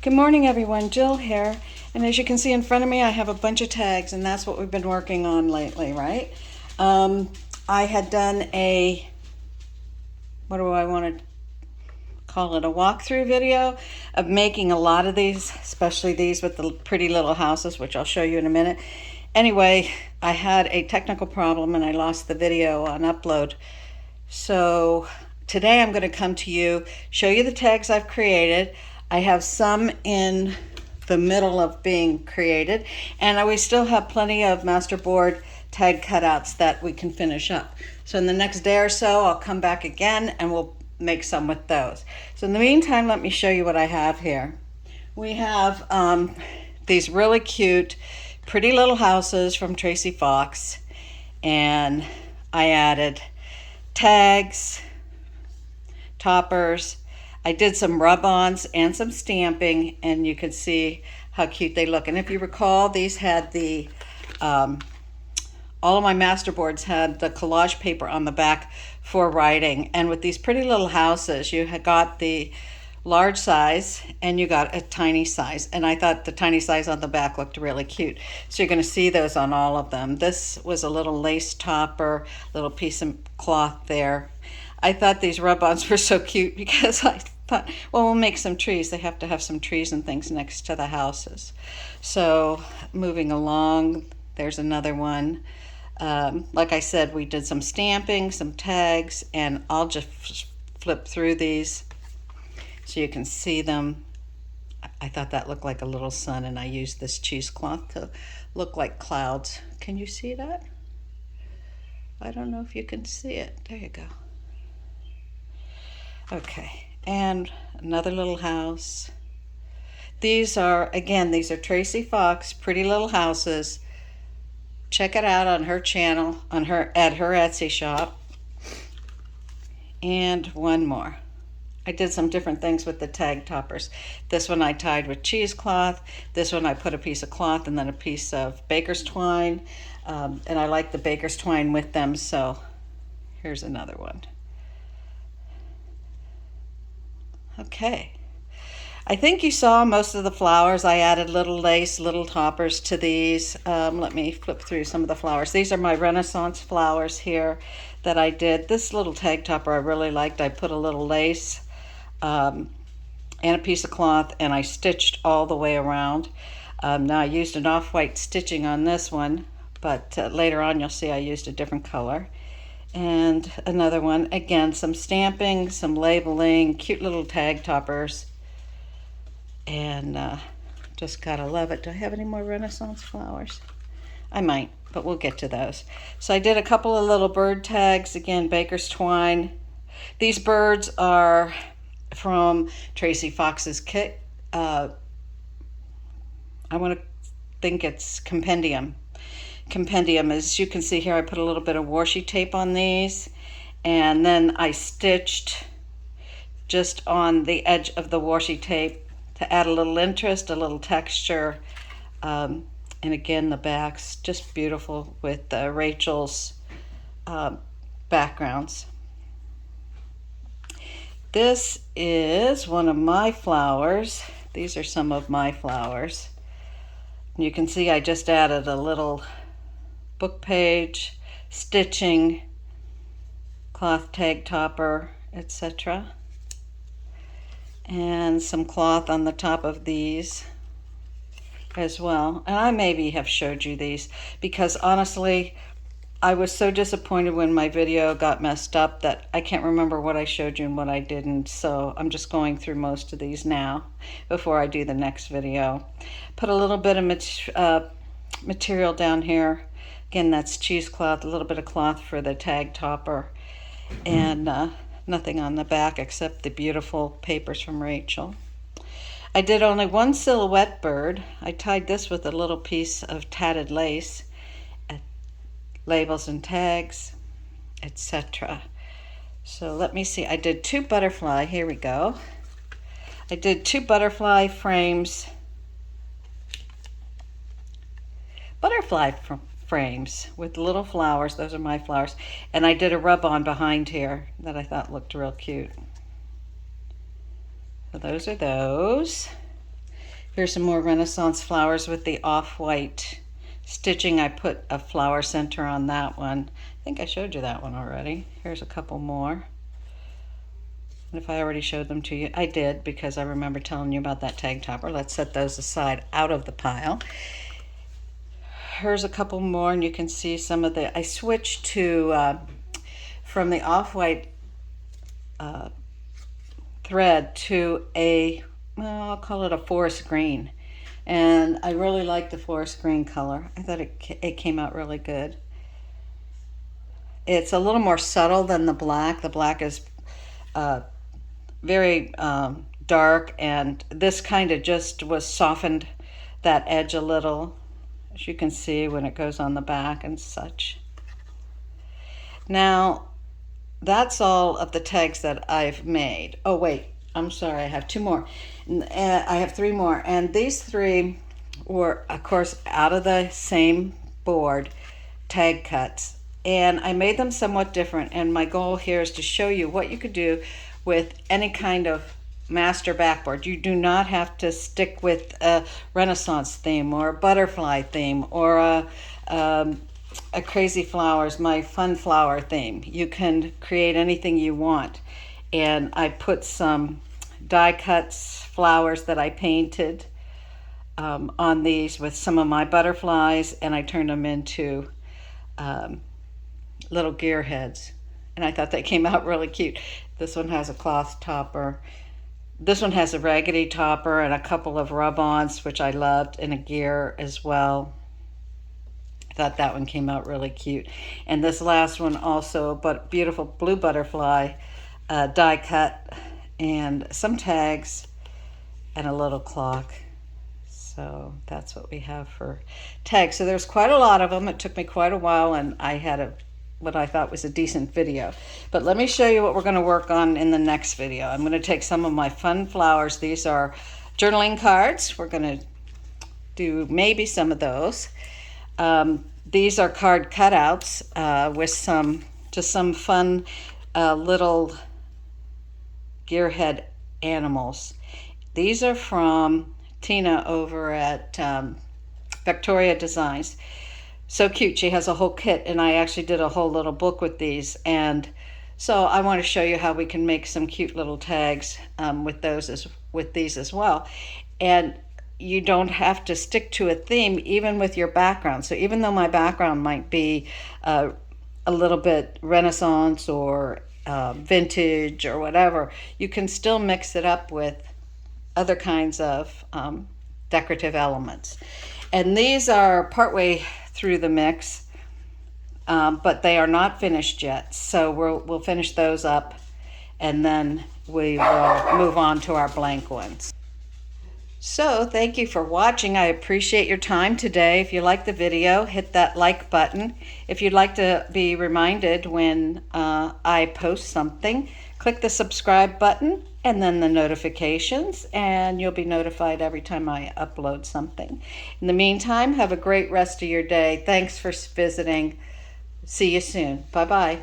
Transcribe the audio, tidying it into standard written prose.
Good morning, everyone. Jill here. And as you can see in front of me, I have a bunch of tags, and that's what we've been working on lately, right? I had done what do I want to call it, a walkthrough video of making a lot of these, especially these with the pretty little houses, which I'll show you in a minute. Anyway, I had a technical problem and I lost the video on upload. So today I'm going to come to you, show you the tags I've created. I have some in the middle of being created, and we still have plenty of masterboard tag cutouts that we can finish up. So in the next day or so, I'll come back again and we'll make some with those. So in the meantime, let me show you what I have here. We have these really cute, pretty little houses from Tracy Fox, and I added tags, toppers. I did some rub-ons and some stamping, and you can see how cute they look. And if you recall, these had the all of my masterboards had the collage paper on the back for writing. And with these pretty little houses, you had got the large size and you got a tiny size. And I thought the tiny size on the back looked really cute. So you're going to see those on all of them. This was a little lace topper, little piece of cloth there. I thought these rub-ons were so cute because I thought, well, we'll make some trees. They have to have some trees and things next to the houses. So moving along, there's another one. Like I said, we did some stamping, some tags, and I'll just flip through these so you can see them. I thought that looked like a little sun, and I used this cheesecloth to look like clouds. Can you see that? I don't know if you can see it. There you go. Okay, and another little house. These are Tracy Fox, Pretty Little Houses. Check it out on her channel, at her Etsy shop. And one more. I did some different things with the tag toppers. This one I tied with cheesecloth. This one I put a piece of cloth and then a piece of baker's twine. And I like the baker's twine with them, so here's another one. Okay. I think you saw most of the flowers. I added little lace, little toppers to these. Let me flip through some of the flowers. These are my Renaissance flowers here that I did. This little tag topper I really liked. I put a little lace and a piece of cloth, and I stitched all the way around. Now I used an off-white stitching on this one, but later on you'll see I used a different color. And another one, again, some stamping, some labeling, cute little tag toppers. And just gotta love it. Do I have any more Renaissance flowers? I might, but we'll get to those. So I did a couple of little bird tags, again, baker's twine. These birds are from Tracy Fox's kit. I want to think it's Compendium. Compendium, as you can see here, I put a little bit of washi tape on these, and then I stitched just on the edge of the washi tape to add a little interest, a little texture. And again, the back's just beautiful with Rachel's backgrounds. This is one of my flowers. These are some of my flowers. You can see I just added a little book page, stitching, cloth tag topper, etc. And some cloth on the top of these as well. And I maybe have showed you these because honestly, I was so disappointed when my video got messed up that I can't remember what I showed you and what I didn't. So I'm just going through most of these now before I do the next video. Put a little bit of material down here. Again, that's cheesecloth, a little bit of cloth for the tag topper, and nothing on the back except the beautiful papers from Rachel. I did only one silhouette bird. I tied this with a little piece of tatted lace, labels and tags, etc. So let me see. I did two butterfly. Here we go. I did two butterfly frames. Frames with little flowers. Those are my flowers. And I did a rub-on behind here that I thought looked real cute. So those are those. Here's some more Renaissance flowers with the off-white stitching. I put a flower center on that one. I think I showed you that one already. Here's a couple more. And if I already showed them to you, I did, because I remember telling you about that tag topper. Let's set those aside out of the pile. Here's a couple more, and you can see some of the, I switched to, from the off-white thread to a, well, I'll call it a forest green. And I really like the forest green color. I thought it came out really good. It's a little more subtle than the black. The black is very dark, and this kind of just was softened that edge a little, as you can see when it goes on the back and such. Now, that's all of the tags that I've made. Oh wait, I'm sorry, I have two more. I have three more, and these three were, of course, out of the same board, tag cuts. And I made them somewhat different, and my goal here is to show you what you could do with any kind of master backboard. You do not have to stick with a Renaissance theme or a butterfly theme or a crazy flowers, my fun flower theme. You can create anything you want. And I put some die cuts flowers that I painted on these with some of my butterflies, and I turned them into little gear heads, and I thought they came out really cute. This one has a cloth topper. This one has a raggedy topper and a couple of rub-ons, which I loved, and a gear as well. I thought that one came out really cute. And this last one also, but beautiful blue butterfly die cut, and some tags and a little clock. So that's what we have for tags. So there's quite a lot of them. It took me quite a while, and I had what I thought was a decent video. But let me show you what we're going to work on in the next video. I'm going to take some of my fun flowers. These are journaling cards. We're going to do maybe some of those. These are card cutouts with some fun little gearhead animals. These are from Tina over at Victoria Designs. So cute. She has a whole kit, and I actually did a whole little book with these, and so I want to show you how we can make some cute little tags with these as well. And you don't have to stick to a theme even with your background. So even though my background might be a little bit Renaissance or vintage or whatever, you can still mix it up with other kinds of decorative elements. And these are partway through the mix, but they are not finished yet. So we'll finish those up, and then we will move on to our blank ones. So thank you for watching. I appreciate your time today. If you like the video, hit that like button. If you'd like to be reminded when I post something, click the subscribe button and then the notifications, and you'll be notified every time I upload something. In the meantime, have a great rest of your day. Thanks for visiting. See you soon. Bye-bye.